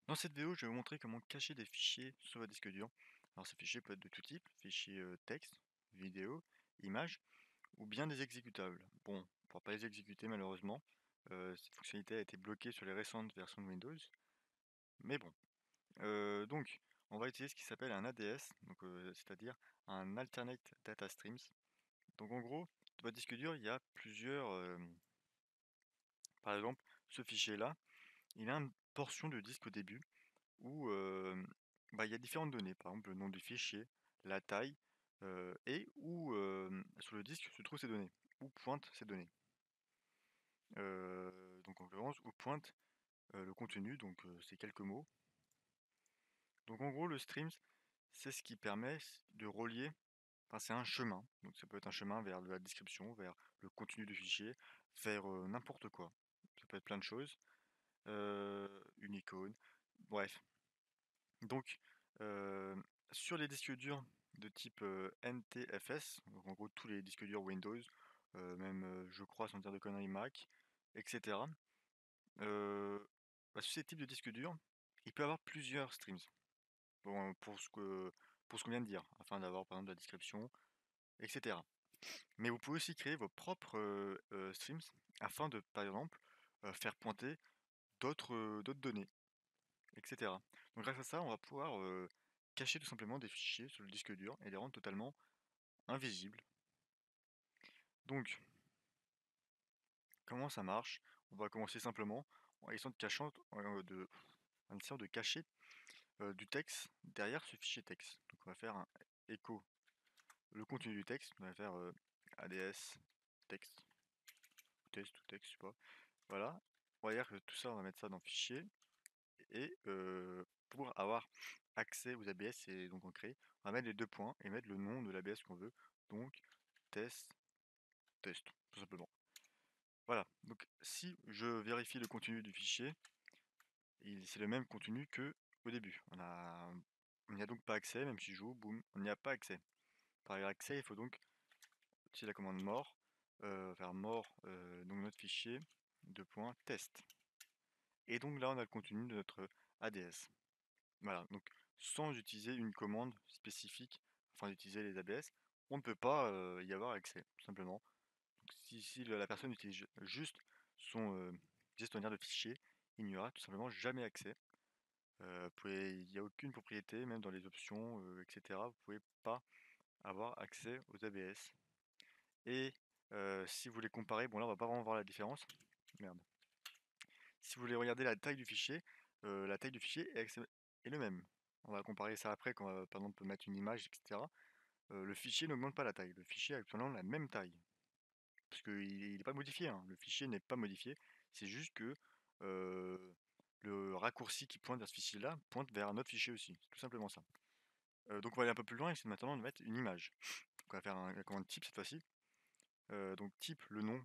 Dans cette vidéo, je vais vous montrer comment cacher des fichiers sur votre disque dur. Alors ces fichiers peuvent être de tout type, fichiers texte, vidéo, images, ou bien des exécutables. Bon, on ne pourra pas les exécuter malheureusement. Cette fonctionnalité a été bloquée sur les récentes versions de Windows. Mais bon. Donc, on va utiliser ce qui s'appelle un ADS, donc c'est-à-dire un Alternate Data Streams. Donc en gros, sur votre disque dur, il y a plusieurs... par exemple, ce fichier-là, il a une portion de disque au début où bah, il y a différentes données, par exemple le nom du fichier, la taille, et où sur le disque se trouvent ces données, où pointent ces données. Donc en l'occurrence, où pointe le contenu, donc c'est quelques mots. Donc en gros, le streams, c'est ce qui permet de relier, enfin c'est un chemin, donc ça peut être un chemin vers la description, vers le contenu du fichier, vers n'importe quoi. Ça peut être plein de choses, une icône, bref. Donc, heu, sur les disques durs de type, NTFS, donc en gros tous les disques durs Windows, même, je crois sans dire de conneries Mac et cetera, heu, bah, sur ces types de disques durs, il peut y avoir plusieurs streams. Bon, pour ce qu'on vient de dire, afin d'avoir par exemple la description et cetera. Mais vous pouvez aussi créer vos propres, streams afin de, par exemple, faire pointer d'autres données. Etc. Donc grâce à ça, on va pouvoir cacher tout simplement des fichiers sur le disque dur et les rendre totalement invisibles. Donc, comment ça marche? On va commencer simplement en essayant en essayant de cacher du texte derrière ce fichier texte. Donc on va faire un écho le contenu du texte, on va faire ADS texte, test ou texte, je sais pas. Voilà. On va dire que tout ça, on va mettre ça dans fichier. Et pour avoir accès aux ABS et donc en créer, on va mettre les deux points et mettre le nom de l'ABS qu'on veut. Donc test, test, tout simplement. Voilà, donc si je vérifie le contenu du fichier, c'est le même contenu que au début. On n'y a donc pas accès, même si je joue, boum, on n'y a pas accès. Pour avoir accès, il faut donc utiliser la commande more, faire more, donc notre fichier, deux points, test. Et donc là, on a le contenu de notre ADS. Voilà, donc sans utiliser une commande spécifique afin d'utiliser les ABS, on ne peut pas y avoir accès, tout simplement. Donc si la personne utilise juste son gestionnaire de fichiers, il n'y aura tout simplement jamais accès. Il n'y a aucune propriété, même dans les options, etc. Vous ne pouvez pas avoir accès aux ABS. Et si vous voulez comparer, bon là on va pas vraiment voir la différence. Merde. Si vous voulez regarder la taille du fichier, la taille du fichier est le même. On va comparer ça après quand par exemple on peut mettre une image, etc. Le fichier n'augmente pas la taille. Le fichier a actuellement la même taille. Parce qu'il n'est pas modifié, hein. Le fichier n'est pas modifié. C'est juste que euh, le raccourci qui pointe vers ce fichier-là pointe vers un autre fichier aussi. C'est tout simplement ça. Donc on va aller un peu plus loin et c'est maintenant de mettre une image. Donc on va faire la commande type cette fois-ci. Donc type le nom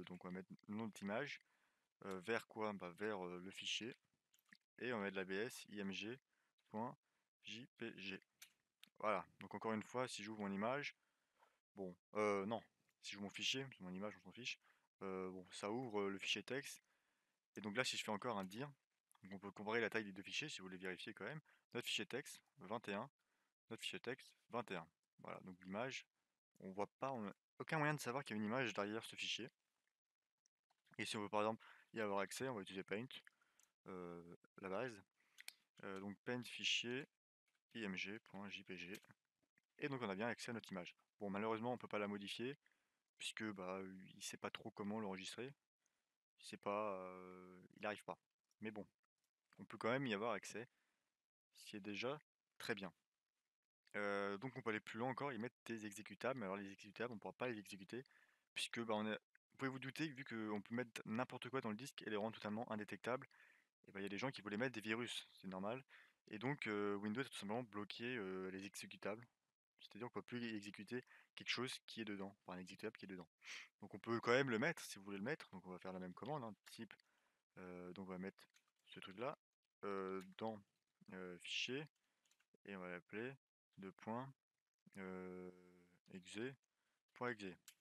donc on va mettre le nom de l'image. Vers quoi? Bah, vers le fichier. Et on va mettre l'ABS img.jpg. Voilà, donc encore une fois, si j'ouvre mon image, bon, non, si j'ouvre mon fichier, c'est mon image, on s'en fiche, bon, ça ouvre le fichier texte, et donc là, si je fais encore un dir, donc on peut comparer la taille des deux fichiers, si vous voulez vérifier quand même, notre fichier texte, 21, notre fichier texte, 21. Voilà, donc l'image, on voit pas, on a aucun moyen de savoir qu'il y a une image derrière ce fichier, et si on veut par exemple y avoir accès, on va utiliser Paint, la base, donc Paint fichier, img.jpg. Et donc on a bien accès à notre image. Bon, malheureusement, on peut pas la modifier, puisque bah, il sait pas trop comment l'enregistrer. Il sait pas, il n'arrive pas. Mais bon, on peut quand même y avoir accès, ce qui est déjà très bien. Donc on peut aller plus loin encore, y mettre des exécutables, mais alors les exécutables, on ne pourra pas les exécuter, puisque bah, vous pouvez vous douter, vu qu'on peut mettre n'importe quoi dans le disque et les rendre totalement indétectables, et bah, il y a des gens qui voulaient mettre des virus, c'est normal. Et donc Windows a tout simplement bloqué les exécutables. C'est-à-dire qu'on peut plus exécuter quelque chose qui est dedans, enfin un exécutable qui est dedans. Donc on peut quand même le mettre si vous voulez le mettre. Donc on va faire la même commande, hein, type. Donc on va mettre ce truc-là dans fichier et on va l'appeler de point exe.exe.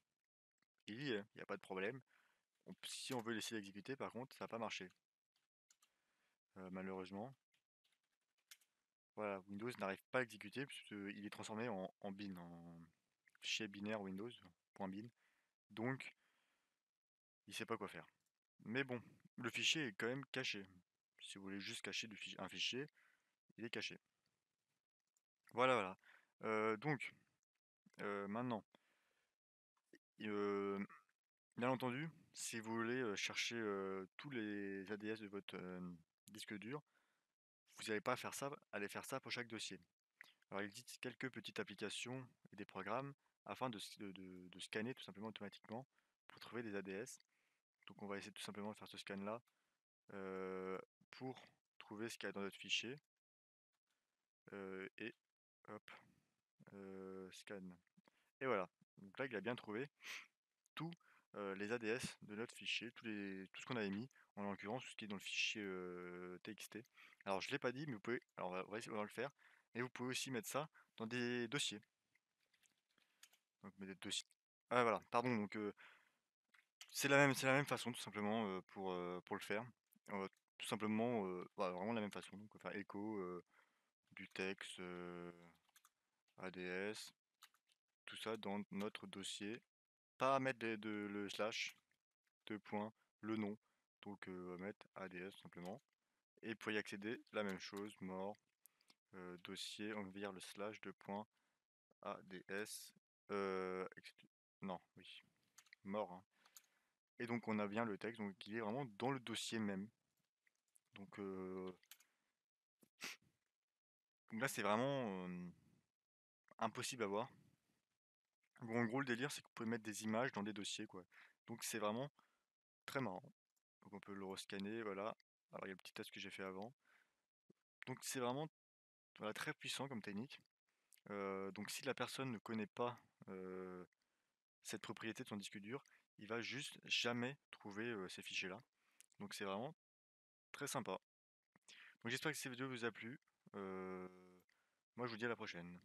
Il y est, il n'y a pas de problème. Si on veut laisser l'exécuter, par contre, ça va pas marcher. Malheureusement. voilà, Windows n'arrive pas à exécuter puisqu'il est transformé en bin, en fichier binaire Windows, .bin. Donc, il sait pas quoi faire. Mais bon, le fichier est quand même caché. Si vous voulez juste cacher un fichier, il est caché. Voilà, voilà. Donc, maintenant, euh, bien entendu, si vous voulez chercher tous les ADS de votre disque dur, vous n'allez pas faire ça, aller faire ça pour chaque dossier. Alors, il existe quelques petites applications et des programmes afin de scanner tout simplement automatiquement pour trouver des ADS. Donc, on va essayer tout simplement de faire ce scan-là pour trouver ce qu'il y a dans notre fichier. Et hop, scan. Et voilà. Donc là, il a bien trouvé tous les ADS de notre fichier, tout ce qu'on avait mis, en l'occurrence tout ce qui est dans le fichier TXT. Alors je l'ai pas dit, mais vous pouvez, alors on va le faire, et vous pouvez aussi mettre ça dans des dossiers. Donc des dossiers. Ah voilà, pardon, donc c'est la même façon tout simplement pour le faire. Tout simplement, voilà, vraiment la même façon. Donc on va faire echo du texte ADS, tout ça dans notre dossier. Pas mettre le slash, deux points, le nom. Donc on va mettre ADS simplement. Et pour y accéder, la même chose, mort, dossier, on vire le slash, deux points, ADS, non, oui, mort, hein. Et donc on a bien le texte, donc il est vraiment dans le dossier même. Donc, donc là c'est vraiment impossible à voir. Donc, en gros le délire c'est que vous pouvez mettre des images dans des dossiers quoi. Donc c'est vraiment très marrant. Donc on peut le rescanner, voilà. Alors il y a le petit test que j'ai fait avant. Donc c'est vraiment voilà, très puissant comme technique. Donc si la personne ne connaît pas euh, cette propriété de son disque dur, il va juste jamais trouver ces fichiers-là. Donc c'est vraiment très sympa. Donc j'espère que cette vidéo vous a plu. Euh, Moi je vous dis à la prochaine.